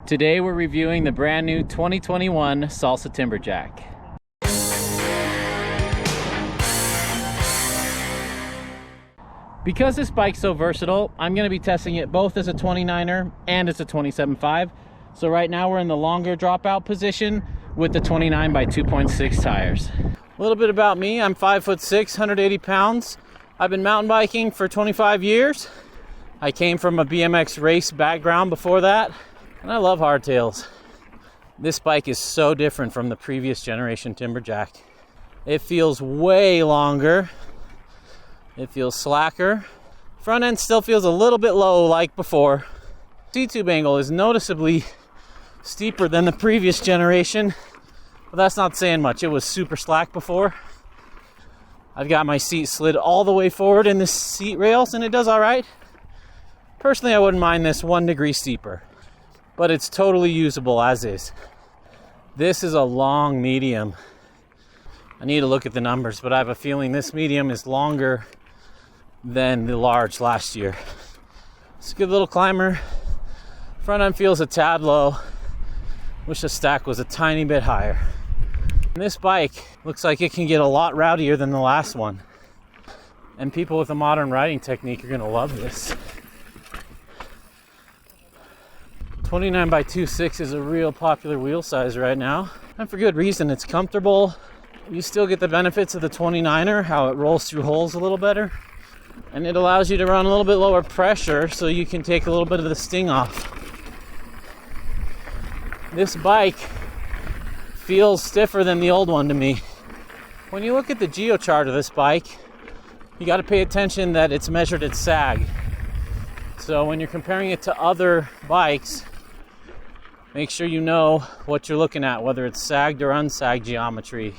Today we're reviewing the brand new 2021 Salsa Timberjack. Because this bike's so versatile, I'm going to be testing it both as a 29er and as a 27.5. So right now we're in the longer dropout position with the 29 by 2.6 tires. A little bit about me, I'm 5'6", 180 pounds. I've been mountain biking for 25 years. I came from a BMX race background before that, and I love hardtails. This bike is so different from the previous generation Timberjack. It feels way longer. It feels slacker. Front end still feels a little bit low like before. C-tube angle is noticeably steeper than the previous generation, but that's not saying much. It was super slack before. I've got my seat slid all the way forward in the seat rails, and it does all right. Personally, I wouldn't mind this 1 degree steeper, but it's totally usable as is. This is a long medium. I need to look at the numbers, but I have a feeling this medium is longer than the large last year. It's a good little climber. Front end feels a tad low. Wish the stack was a tiny bit higher. And this bike looks like it can get a lot rowdier than the last one. And people with a modern riding technique are gonna love this. 29 by 2.6 is a real popular wheel size right now, and for good reason. It's comfortable. You still get the benefits of the 29er, how it rolls through holes a little better, and it allows you to run a little bit lower pressure so you can take a little bit of the sting off. This bike feels stiffer than the old one to me. When you look at the geo chart of this bike, you got to pay attention that it's measured at sag. So when you're comparing it to other bikes, make sure you know what you're looking at, whether it's sagged or unsagged geometry.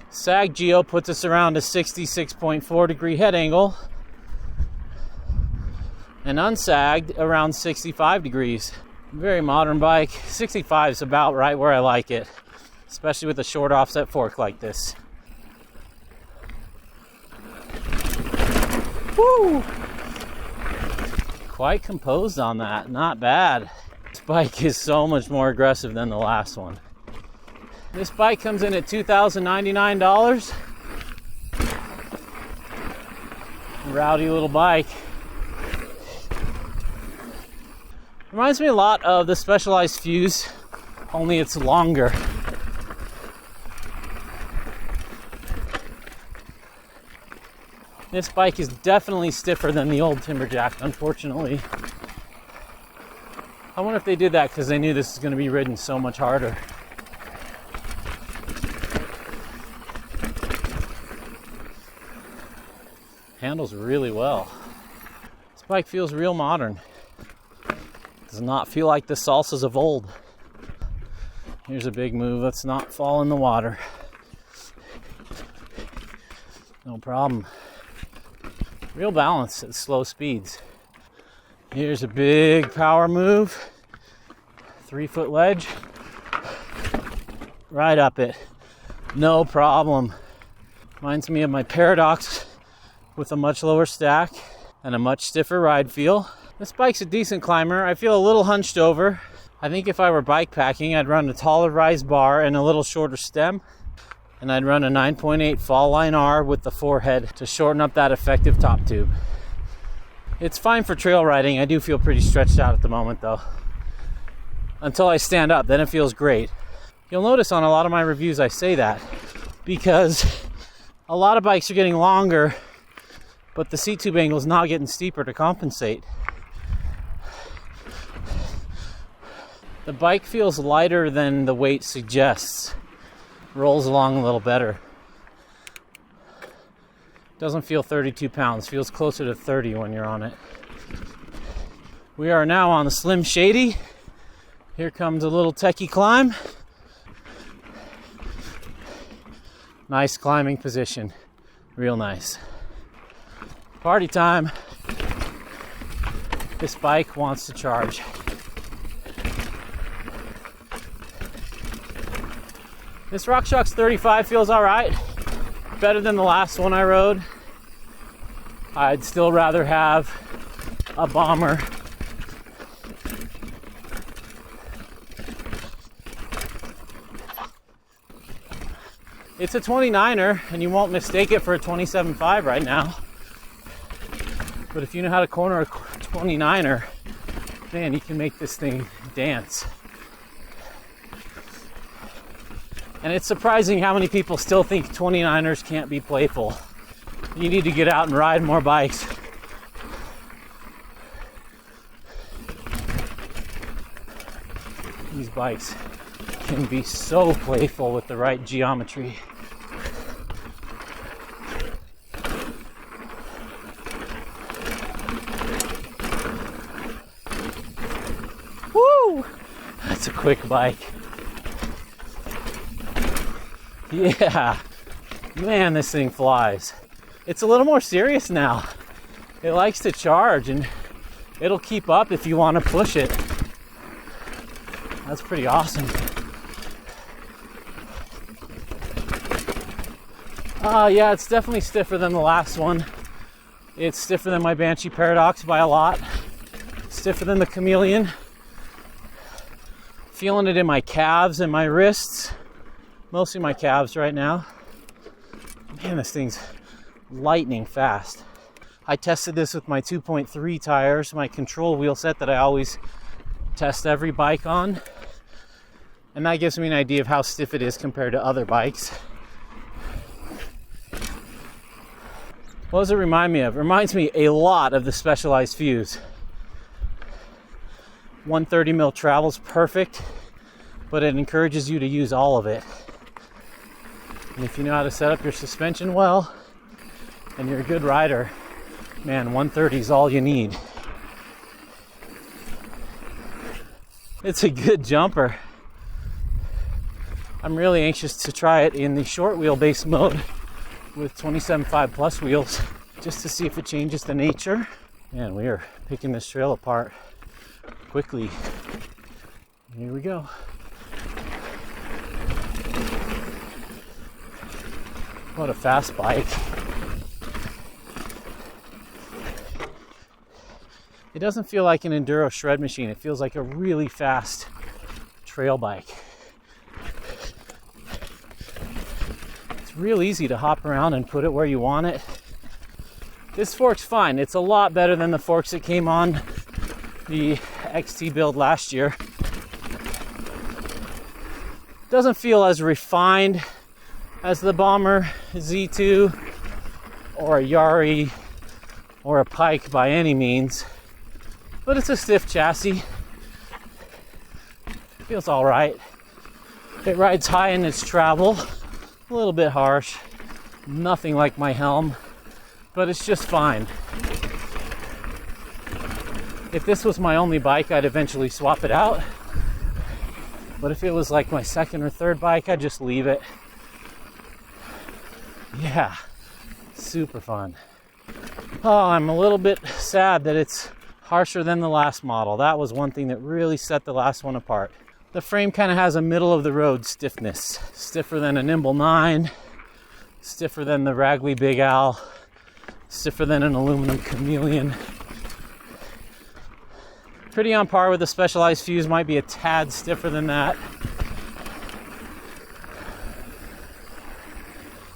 Sag geo puts us around a 66.4 degree head angle, and unsagged around 65 degrees. Very modern bike. 65 is about right where I like it, especially with a short offset fork like this. Woo! Quite composed on that, not bad. This bike is so much more aggressive than the last one. This bike comes in at $2,099. Rowdy little bike. Reminds me a lot of the Specialized Fuse, only it's longer. This bike is definitely stiffer than the old Timberjack, unfortunately. I wonder if they did that because they knew this is going to be ridden so much harder. Handles really well. This bike feels real modern. Does not feel like the Salsas of old. Here's a big move. Let's not fall in the water. No problem. Real balance at slow speeds. Here's a big power move. 3-foot ledge. Right up it. No problem. Reminds me of my Paradox with a much lower stack and a much stiffer ride feel. This bike's a decent climber. I feel a little hunched over. I think if I were bike packing, I'd run a taller rise bar and a little shorter stem. And I'd run a 9.8 fall line R with the forehead to shorten up that effective top tube. It's fine for trail riding. I do feel pretty stretched out at the moment though. Until I stand up, then it feels great. You'll notice on a lot of my reviews I say that because a lot of bikes are getting longer, but the seat tube angle is not getting steeper to compensate. The bike feels lighter than the weight suggests. Rolls along a little better. Doesn't feel 32 pounds, feels closer to 30 when you're on it. We are now on the Slim Shady. Here comes a little techie climb. Nice climbing position, real nice. Party time. This bike wants to charge. This RockShox 35 feels all right. Better than the last one I rode. I'd still rather have a bomber It's a 29er, and you won't mistake it for a 27.5 right now. But if you know how to corner a 29er, man, you can make this thing dance. And it's surprising how many people still think 29ers can't be playful. You need to get out and ride more bikes. These bikes can be so playful with the right geometry. Woo! That's a quick bike. Yeah, man, this thing flies. It's a little more serious now. It likes to charge, and it'll keep up if you want to push it. That's pretty awesome. Yeah, it's definitely stiffer than the last one. It's stiffer than my Banshee Paradox by a lot. Stiffer than the Chameleon. Feeling it in my calves and my wrists. Mostly my calves right now. Man, this thing's lightning fast. I tested this with my 2.3 tires, my control wheel set that I always test every bike on. And that gives me an idea of how stiff it is compared to other bikes. What does it remind me of? It reminds me a lot of the Specialized Fuse. 130 mil travel's perfect, but it encourages you to use all of it. And if you know how to set up your suspension well, and you're a good rider, man, 130 is all you need. It's a good jumper. I'm really anxious to try it in the short wheelbase mode with 27.5 plus wheels, just to see if it changes the nature. Man, we are picking this trail apart quickly. Here we go. What a fast bike. It doesn't feel like an enduro shred machine. It feels like a really fast trail bike. It's real easy to hop around and put it where you want it. This fork's fine. It's a lot better than the forks that came on the XT build last year. Doesn't feel as refined as the Bomber Z2 or a Yari or a Pike by any means, but it's a stiff chassis. Feels all right. It rides high in its travel, a little bit harsh, nothing like my Helm, but it's just fine. If this was my only bike, I'd eventually swap it out, but if it was like my second or third bike, I'd just leave it. Yeah, super fun. Oh, I'm a little bit sad that it's harsher than the last model. That was one thing that really set the last one apart. The frame kind of has a middle of the road stiffness. Stiffer than a Nimble 9, stiffer than the Ragley Big Al, stiffer than an aluminum Chameleon. Pretty on par with the Specialized Fuse, might be a tad stiffer than that.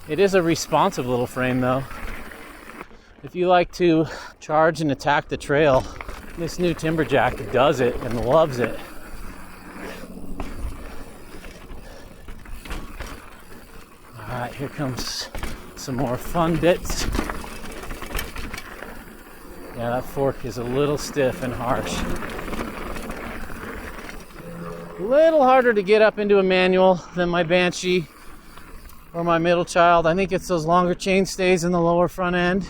It is a responsive little frame though. If you like to charge and attack the trail, this new Timberjack does it and loves it. All right, here comes some more fun bits. Yeah, that fork is a little stiff and harsh. A little harder to get up into a manual than my Banshee or my middle child. I think it's those longer chain stays in the lower front end.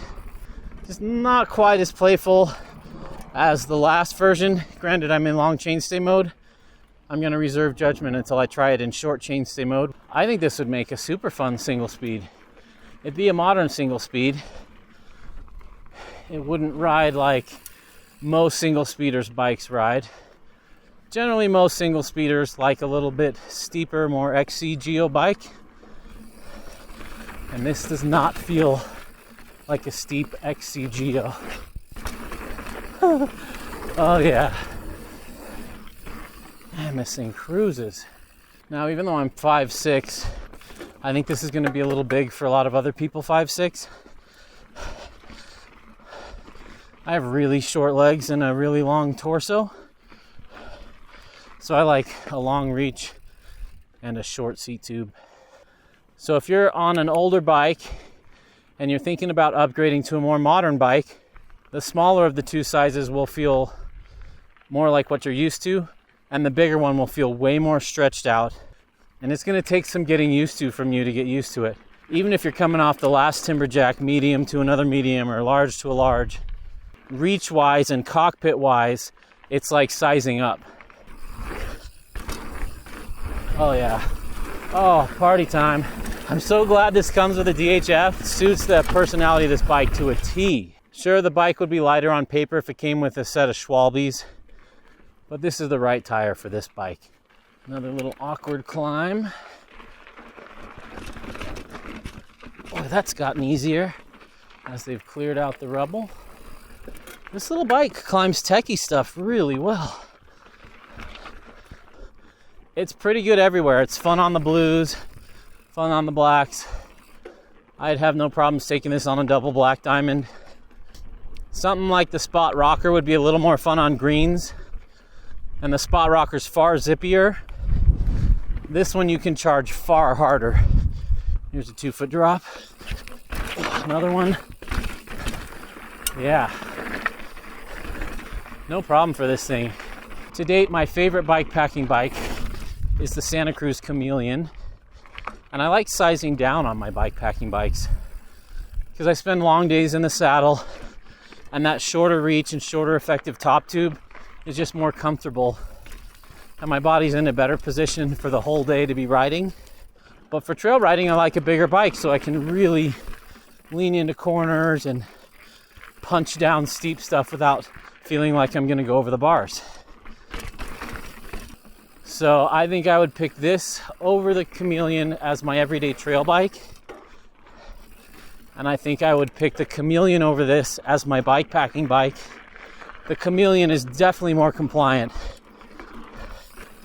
Just not quite as playful as the last version. Granted, I'm in long chainstay mode. I'm going to reserve judgment until I try it in short chainstay mode. I think this would make a super fun single speed. It'd be a modern single speed. It wouldn't ride like most single speeders bikes ride. Generally, most single speeders like a little bit steeper, more XC Geo bike. And this does not feel like a steep XC Geo. Oh yeah. Man, this thing cruises. Now, even though I'm 5'6", I think this is going to be a little big for a lot of other people, 5'6". I have really short legs and a really long torso. So I like a long reach and a short seat tube. So if you're on an older bike and you're thinking about upgrading to a more modern bike, the smaller of the two sizes will feel more like what you're used to, and the bigger one will feel way more stretched out. And it's going to take some getting used to from you to get used to it. Even if you're coming off the last Timberjack medium to another medium or large to a large, reach-wise and cockpit-wise, it's like sizing up. Oh yeah. Oh, party time. I'm so glad this comes with a DHF. It suits the personality of this bike to a T. Sure, the bike would be lighter on paper if it came with a set of Schwalbes, but this is the right tire for this bike. Another little awkward climb. Boy, that's gotten easier as they've cleared out the rubble. This little bike climbs techie stuff really well. It's pretty good everywhere. It's fun on the blues, fun on the blacks. I'd have no problems taking this on a double black diamond. Something like the Spot Rocker would be a little more fun on greens, and the Spot Rocker's far zippier. This one you can charge far harder. Here's a 2-foot drop. Another one. Yeah. No problem for this thing. To date, my favorite bike packing bike is the Santa Cruz Chameleon. And I like sizing down on my bike packing bikes because I spend long days in the saddle, and that shorter reach and shorter effective top tube is just more comfortable. And my body's in a better position for the whole day to be riding. But for trail riding, I like a bigger bike so I can really lean into corners and punch down steep stuff without feeling like I'm gonna go over the bars. So I think I would pick this over the Chameleon as my everyday trail bike. And I think I would pick the Chameleon over this as my bike packing bike. The Chameleon is definitely more compliant.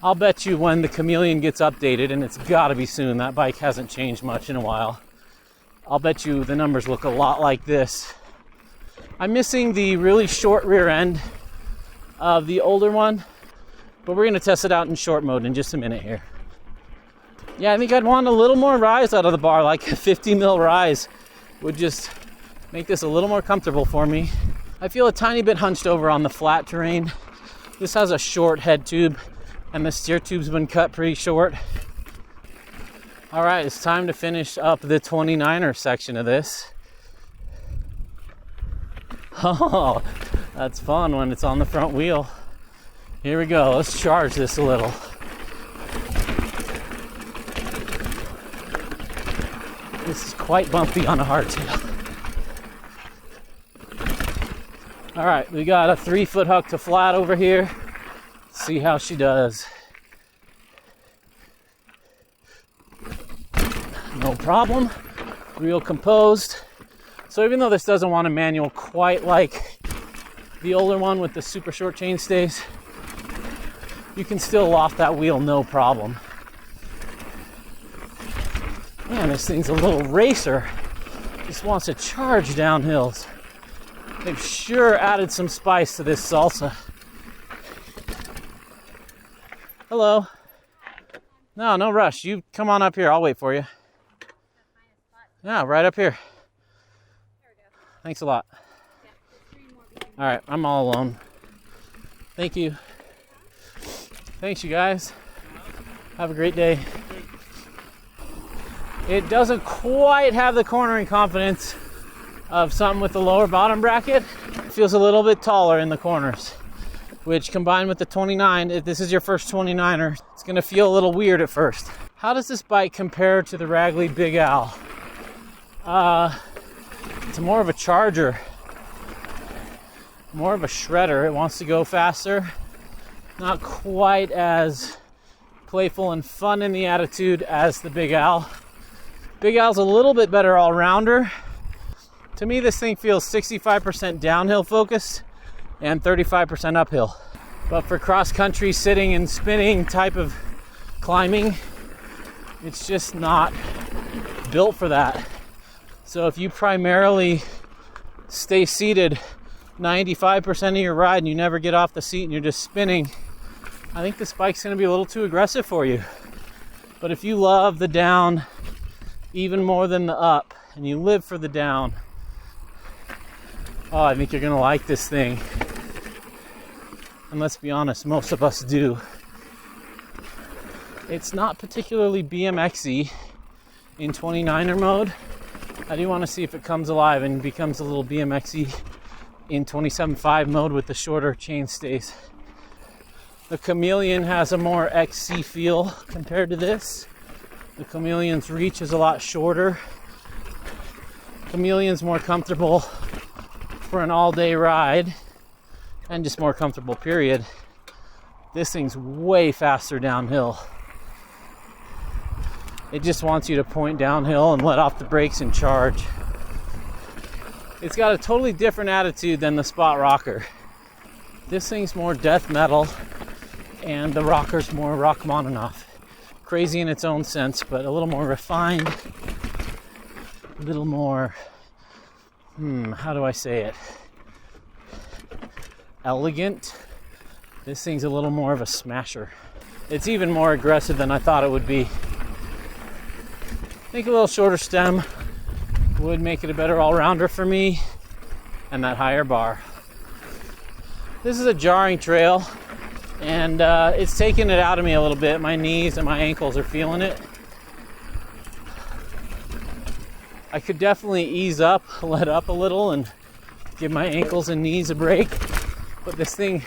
I'll bet you when the Chameleon gets updated, and it's gotta be soon, that bike hasn't changed much in a while, I'll bet you the numbers look a lot like this. I'm missing the really short rear end of the older one, but we're gonna test it out in short mode in just a minute here. Yeah, I think I'd want a little more rise out of the bar, like a 50 mil rise would just make this a little more comfortable for me. I feel a tiny bit hunched over on the flat terrain. This has a short head tube, and the steer tube's been cut pretty short. All right, it's time to finish up the 29er section of this. Oh, that's fun when it's on the front wheel. Here we go, let's charge this a little. This is quite bumpy on a hardtail. All right, we got a 3-foot hook to flat over here. Let's see how she does. No problem, real composed. So even though this doesn't want a manual quite like the older one with the super short chainstays, you can still loft that wheel no problem. Man, this thing's a little racer. Just wants to charge down hills. They've sure added some spice to this Salsa. Hello. No rush. You come on up here. I'll wait for you. Yeah, right up here. Thanks a lot. All right, I'm all alone. Thank you. Thanks, you guys. Have a great day. It doesn't quite have the cornering confidence of something with the lower bottom bracket. It feels a little bit taller in the corners, which combined with the 29, if this is your first 29er, it's gonna feel a little weird at first. How does this bike compare to the Ragley Big Al? It's more of a charger, more of a shredder. It wants to go faster, not quite as playful and fun in the attitude as the Big Al. Big Al's a little bit better all-rounder. To me, this thing feels 65% downhill focused and 35% uphill. But for cross-country sitting and spinning type of climbing, it's just not built for that. So if you primarily stay seated 95% of your ride and you never get off the seat and you're just spinning, I think this bike's going to be a little too aggressive for you. But if you love the down even more than the up and you live for the down, oh, I think you're going to like this thing. And let's be honest, most of us do. It's not particularly BMX-y in 29er mode. I do want to see if it comes alive and becomes a little BMX-y in 27.5 mode with the shorter chain stays. The Chameleon has a more XC feel compared to this. The Chameleon's reach is a lot shorter. Chameleon's more comfortable for an all-day ride and just more comfortable, period. This thing's way faster downhill. It just wants you to point downhill and let off the brakes and charge. It's got a totally different attitude than the Spot Rocker. This thing's more death metal and the Rocker's more Rachmaninoff. Crazy in its own sense, but a little more refined, a little more, how do I say it? Elegant. This thing's a little more of a smasher. It's even more aggressive than I thought it would be. I think a little shorter stem would make it a better all-rounder for me, and that higher bar. This is a jarring trail, and it's taking it out of me a little bit. My knees and my ankles are feeling it. I could definitely ease up, let up a little, and give my ankles and knees a break, but this thing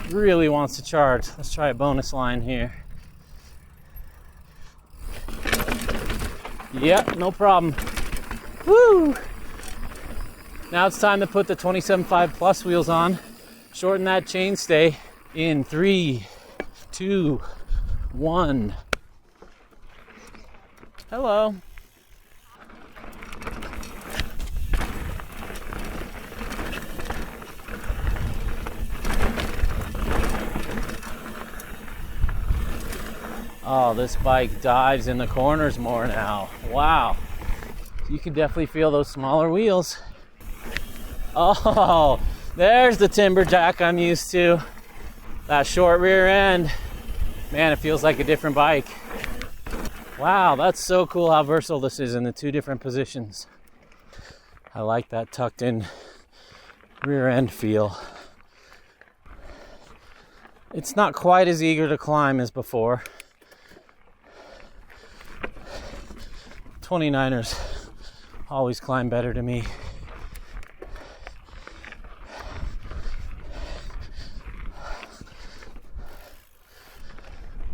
really wants to charge. Let's try a bonus line here. Yep, no problem. Woo! Now it's time to put the 27.5 Plus wheels on. Shorten that chainstay in 3, 2, 1. Hello. Oh, this bike dives in the corners more now. Wow. You can definitely feel those smaller wheels. Oh, there's the Timberjack I'm used to. That short rear end. Man, it feels like a different bike. Wow, that's so cool how versatile this is in the two different positions. I like that tucked in rear end feel. It's not quite as eager to climb as before. 29ers always climb better to me.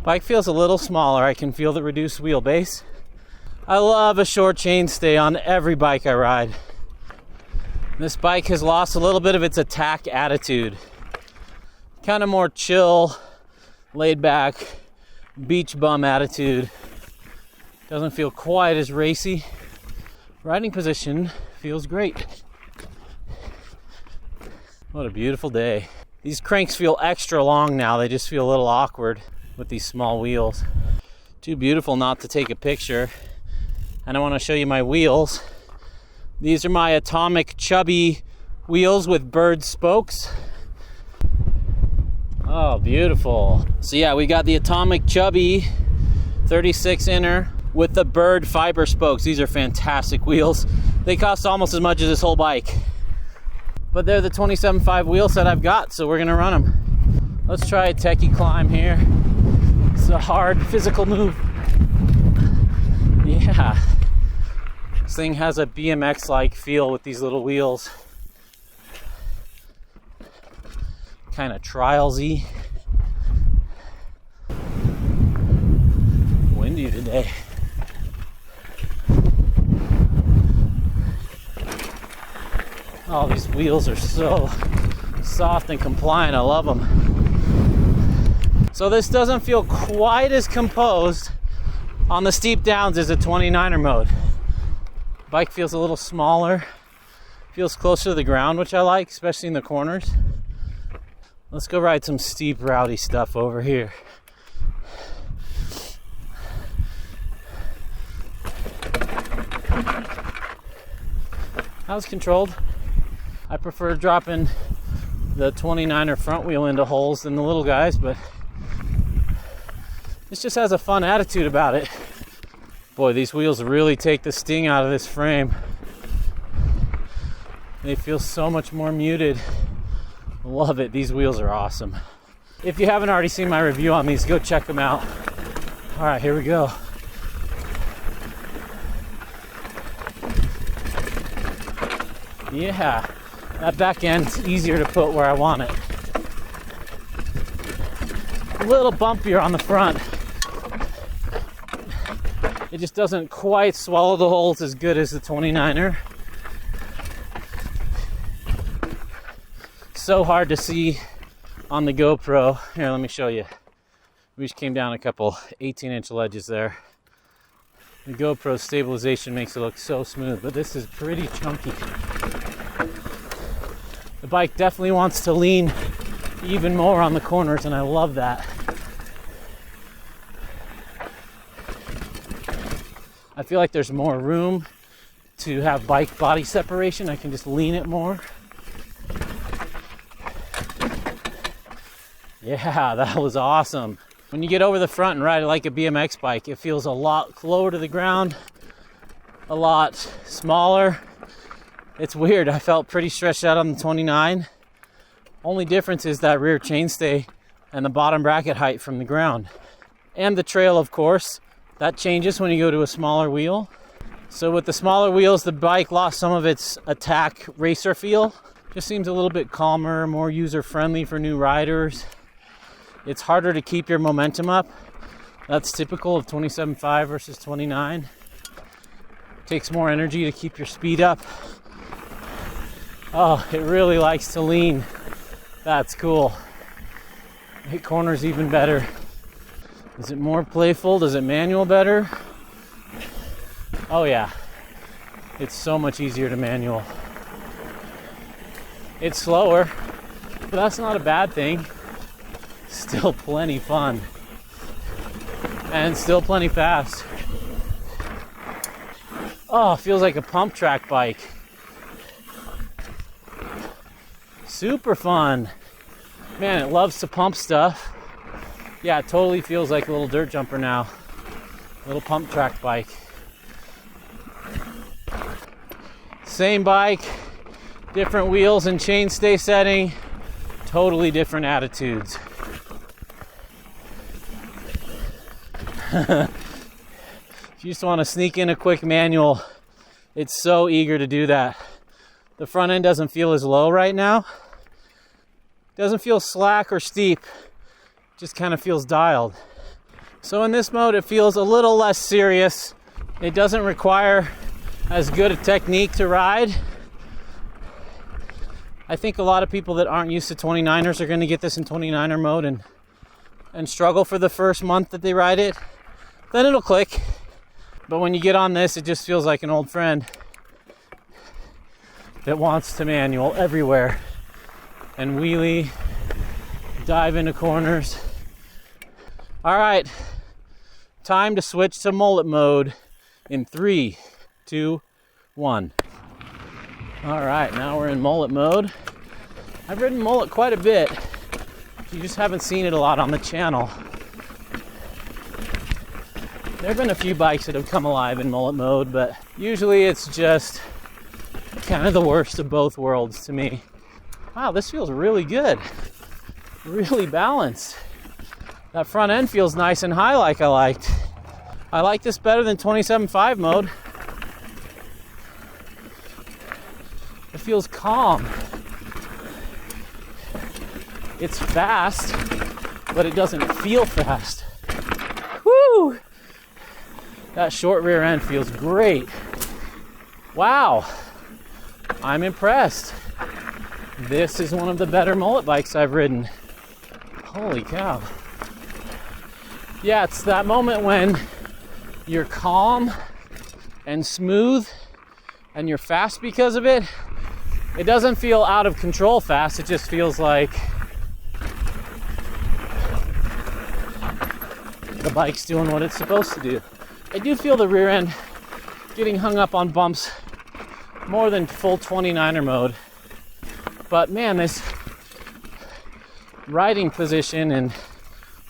Bike feels a little smaller. I can feel the reduced wheelbase. I love a short chainstay on every bike I ride. This bike has lost a little bit of its attack attitude. Kind of more chill, laid back, beach bum attitude. Doesn't feel quite as racy. Riding position feels great. What a beautiful day. These cranks feel extra long now. They just feel a little awkward with these small wheels. Too beautiful not to take a picture. And I want to show you my wheels. These are my Atomic Chubby wheels with bird spokes. Oh, beautiful. So yeah, we got the Atomic Chubby 36 inner with the bird fiber spokes. These are fantastic wheels. They cost almost as much as this whole bike. But they're the 27.5 wheel set I've got, so we're gonna run them. Let's try a techie climb here. It's a hard physical move. Yeah. This thing has a BMX-like feel with these little wheels. Kind of trialsy. Windy today. Oh, these wheels are so soft and compliant. I love them. So this doesn't feel quite as composed on the steep downs as a 29er mode. Bike feels a little smaller. Feels closer to the ground, which I like, especially in the corners. Let's go ride some steep, rowdy stuff over here. That was controlled. I prefer dropping the 29er front wheel into holes than the little guys, but this just has a fun attitude about it. Boy, these wheels really take the sting out of this frame. They feel so much more muted. Love it. These wheels are awesome. If you haven't already seen my review on these, go check them out. All right, here we go. Yeah, that back end's easier to put where I want it. A little bumpier on the front. It just doesn't quite swallow the holes as good as the 29er. So hard to see on the GoPro. Here, let me show you. We just came down a couple 18-inch ledges there. The GoPro stabilization makes it look so smooth, but this is pretty chunky. The bike definitely wants to lean even more on the corners, and I love that. I feel like there's more room to have bike body separation. I can just lean it more. Yeah, that was awesome. When you get over the front and ride it like a BMX bike, it feels a lot lower to the ground, a lot smaller. It's weird. I felt pretty stretched out on the 29. Only difference is that rear chainstay and the bottom bracket height from the ground. And the trail, of course, that changes when you go to a smaller wheel. So with the smaller wheels, the bike lost some of its attack racer feel. Just seems a little bit calmer, more user-friendly for new riders. It's harder to keep your momentum up. That's typical of 27.5 versus 29. Takes more energy to keep your speed up. Oh, it really likes to lean. That's cool. Hit corners even better. Is it more playful? Does it manual better? Oh yeah. It's so much easier to manual. It's slower, but that's not a bad thing. Still plenty fun. And still plenty fast. Oh, feels like a pump track bike. Super fun. Man, it loves to pump stuff. Yeah, it totally feels like a little dirt jumper now. Little pump track bike. Same bike, different wheels and chainstay setting, totally different attitudes. If you just want to sneak in a quick manual, it's so eager to do that. The front end doesn't feel as low right now. Doesn't feel slack or steep. Just kind of feels dialed. So in this mode, it feels a little less serious. It doesn't require as good a technique to ride. I think a lot of people that aren't used to 29ers are going to get this in 29er mode and struggle for the first month that they ride it. Then it'll click. But when you get on this, it just feels like an old friend that wants to manual everywhere and wheelie, dive into corners. All right, time to switch to mullet mode in 3, 2, 1. All right, now we're in mullet mode. I've ridden mullet quite a bit. You just haven't seen it a lot on the channel. There have been a few bikes that have come alive in mullet mode, but usually it's just kind of the worst of both worlds to me. Wow, this feels really good. Really balanced. That front end feels nice and high like I liked. I like this better than 27.5 mode. It feels calm. It's fast, but it doesn't feel fast. Woo! That short rear end feels great. Wow, I'm impressed. This is one of the better mullet bikes I've ridden. Holy cow. Yeah, it's that moment when you're calm and smooth and you're fast because of it. It doesn't feel out of control fast, it just feels like the bike's doing what it's supposed to do. I do feel the rear end getting hung up on bumps more than full 29er mode. But man, this riding position and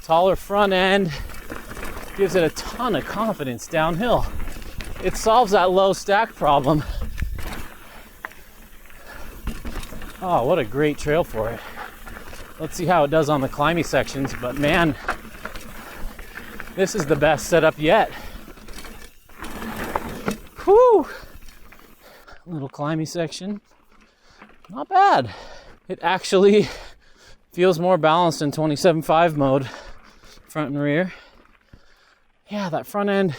taller front end gives it a ton of confidence downhill. It solves that low stack problem. Oh, what a great trail for it. Let's see how it does on the climby sections, but man, this is the best setup yet. Whew! Little climby section. Not bad. It actually feels more balanced in 27.5 mode, front and rear. Yeah, that front end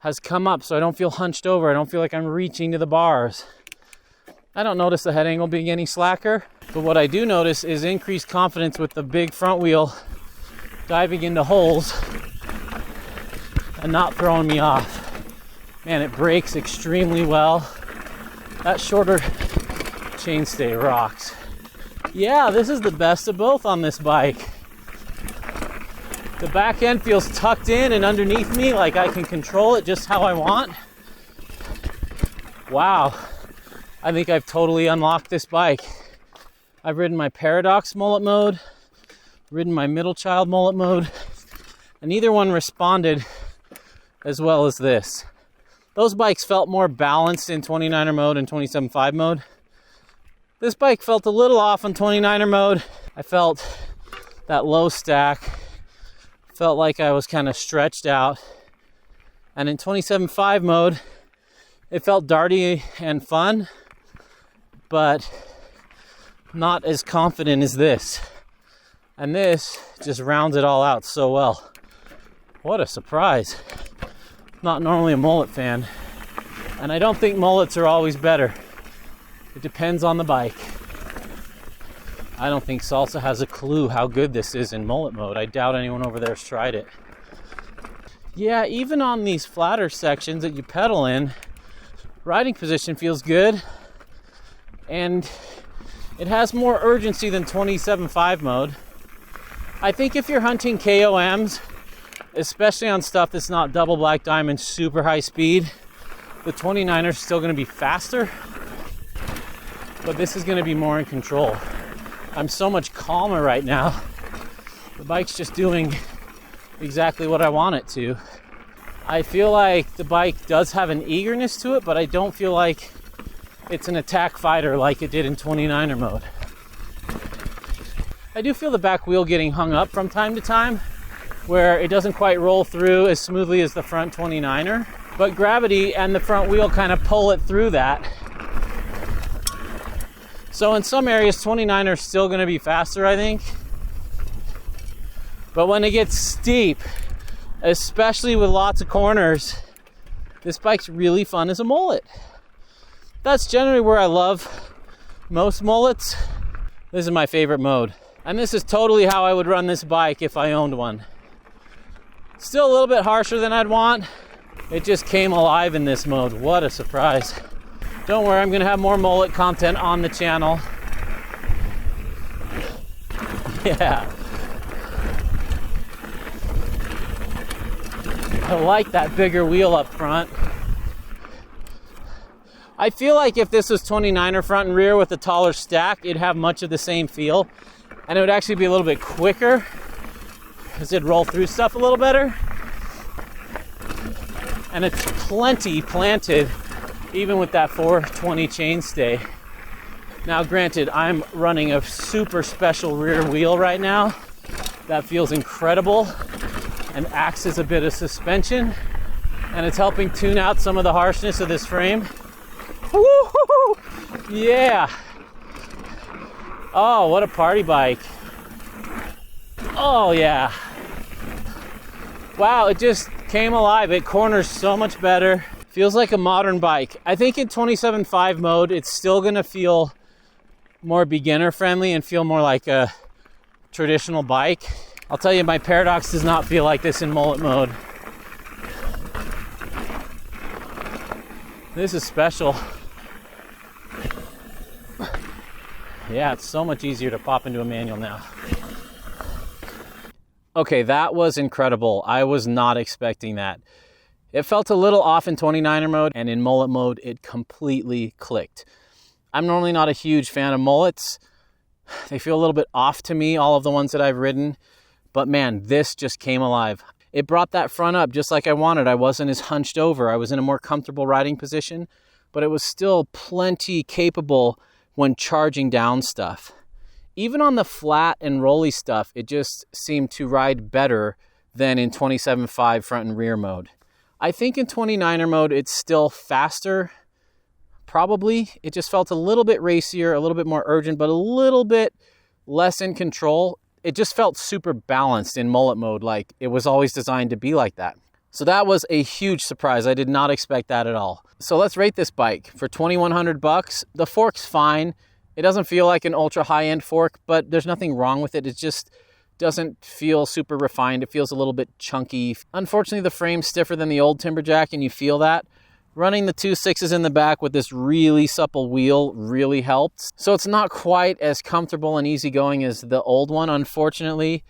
has come up so I don't feel hunched over. I don't feel like I'm reaching to the bars. I don't notice the head angle being any slacker, but what I do notice is increased confidence with the big front wheel diving into holes and not throwing me off. Man, it brakes extremely well. That shorter chainstay rocks. Yeah, this is the best of both on this bike. The back end feels tucked in and underneath me, like I can control it just how I want. Wow, I think I've totally unlocked this bike. I've ridden my Paradox mullet mode, ridden my middle child mullet mode, and neither one responded as well as this. Those bikes felt more balanced in 29er mode and 27.5 mode. This bike felt a little off on 29er mode. I felt that low stack. Felt like I was kind of stretched out. And in 27.5 mode, it felt darty and fun, but not as confident as this. And this just rounds it all out so well. What a surprise. Not normally a mullet fan. And I don't think mullets are always better. It depends on the bike. I don't think Salsa has a clue how good this is in mullet mode. I doubt anyone over there has tried it. Yeah, even on these flatter sections that you pedal in, riding position feels good. And it has more urgency than 27.5 mode. I think if you're hunting KOMs, especially on stuff that's not double black diamond super high speed, the 29er is still going to be faster, but this is going to be more in control. I'm so much calmer right now. The bike's just doing exactly what I want it to. I feel like the bike does have an eagerness to it, but I don't feel like it's an attack fighter like it did in 29er mode. I do feel the back wheel getting hung up from time to time, where it doesn't quite roll through as smoothly as the front 29er, but gravity and the front wheel kind of pull it through that. So in some areas, 29er is still going to be faster, I think. But when it gets steep, especially with lots of corners, this bike's really fun as a mullet. That's generally where I love most mullets. This is my favorite mode. And this is totally how I would run this bike if I owned one. Still a little bit harsher than I'd want. It just came alive in this mode. What a surprise. Don't worry, I'm gonna have more mullet content on the channel. Yeah. I like that bigger wheel up front. I feel like if this was 29er front and rear with a taller stack, it'd have much of the same feel. And it would actually be a little bit quicker, because it'd roll through stuff a little better. And it's plenty planted, even with that 420 chainstay. Now granted, I'm running a super special rear wheel right now. That feels incredible and acts as a bit of suspension. And it's helping tune out some of the harshness of this frame. Woo-hoo-hoo! Yeah. Oh, what a party bike. Oh yeah. Wow, it just came alive. It corners so much better. Feels like a modern bike. I think in 27.5 mode, it's still gonna feel more beginner friendly and feel more like a traditional bike. I'll tell you, my Paradox does not feel like this in mullet mode. This is special. Yeah, it's so much easier to pop into a manual now. Okay, that was incredible. I was not expecting that. It felt a little off in 29er mode, and in mullet mode, it completely clicked. I'm normally not a huge fan of mullets. They feel a little bit off to me, all of the ones that I've ridden, but man, this just came alive. It brought that front up just like I wanted. I wasn't as hunched over. I was in a more comfortable riding position, but it was still plenty capable when charging down stuff. Even on the flat and rolly stuff, it just seemed to ride better than in 27.5 front and rear mode. I think in 29er mode, it's still faster. Probably. It just felt a little bit racier, a little bit more urgent, but a little bit less in control. It just felt super balanced in mullet mode, like it was always designed to be like that. So that was a huge surprise. I did not expect that at all. So let's rate this bike. For $2,100, the fork's fine. It doesn't feel like an ultra high-end fork, but there's nothing wrong with it. It just doesn't feel super refined. It feels a little bit chunky. Unfortunately, the frame's stiffer than the old Timberjack, and you feel that. Running the 2.6s in the back with this really supple wheel really helped. So it's not quite as comfortable and easygoing as the old one, unfortunately,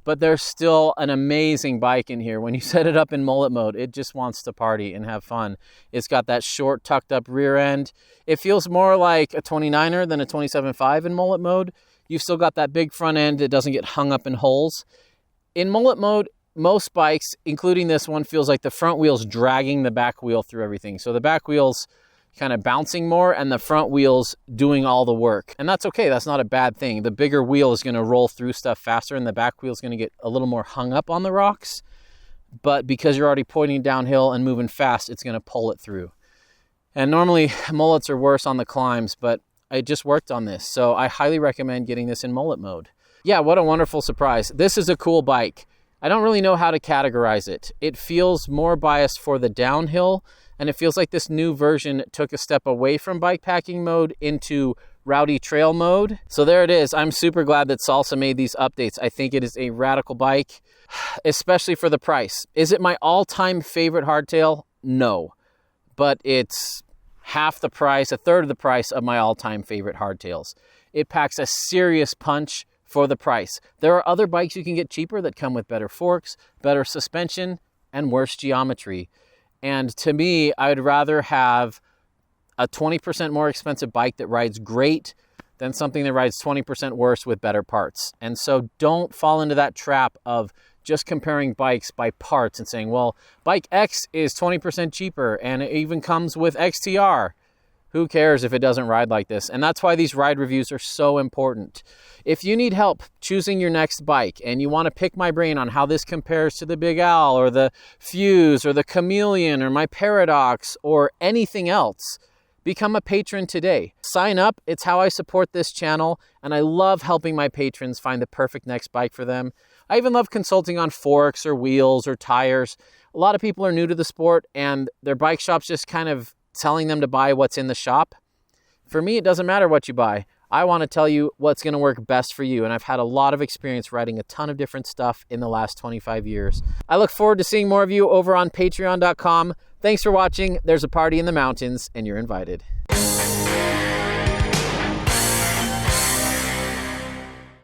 but there's still an amazing bike in here. When you set it up in mullet mode, it just wants to party and have fun. It's got that short, tucked up rear end. It feels more like a 29er than a 27.5 in mullet mode. You've still got that big front end. It doesn't get hung up in holes. In mullet mode, most bikes, including this one, feels like the front wheel's dragging the back wheel through everything. So the back wheel's kind of bouncing more and the front wheel's doing all the work. And that's okay. That's not a bad thing. The bigger wheel is going to roll through stuff faster and the back wheel's going to get a little more hung up on the rocks. But because you're already pointing downhill and moving fast, it's going to pull it through. And normally mullets are worse on the climbs, but I just worked on this. So I highly recommend getting this in mullet mode. Yeah, what a wonderful surprise. This is a cool bike. I don't really know how to categorize it. It feels more biased for the downhill, and it feels like this new version took a step away from bikepacking mode into rowdy trail mode. So there it is. I'm super glad that Salsa made these updates. I think it is a radical bike, especially for the price. Is it my all-time favorite hardtail? No, but it's half the price, a third of the price of my all-time favorite hardtails. It packs a serious punch for the price. There are other bikes you can get cheaper that come with better forks, better suspension, and worse geometry. And to me, I would rather have a 20% more expensive bike that rides great than something that rides 20% worse with better parts. And so don't fall into that trap of just comparing bikes by parts and saying, well, bike X is 20% cheaper and it even comes with XTR. Who cares if it doesn't ride like this? And that's why these ride reviews are so important. If you need help choosing your next bike and you want to pick my brain on how this compares to the Big Al or the Fuse or the Chameleon or my Paradox or anything else, become a patron today. Sign up. It's how I support this channel, and I love helping my patrons find the perfect next bike for them. I even love consulting on forks or wheels or tires. A lot of people are new to the sport and their bike shop's just kind of telling them to buy what's in the shop. For me, it doesn't matter what you buy. I want to tell you what's going to work best for you. And I've had a lot of experience riding a ton of different stuff in the last 25 years. I look forward to seeing more of you over on patreon.com. Thanks for watching. There's a party in the mountains and you're invited.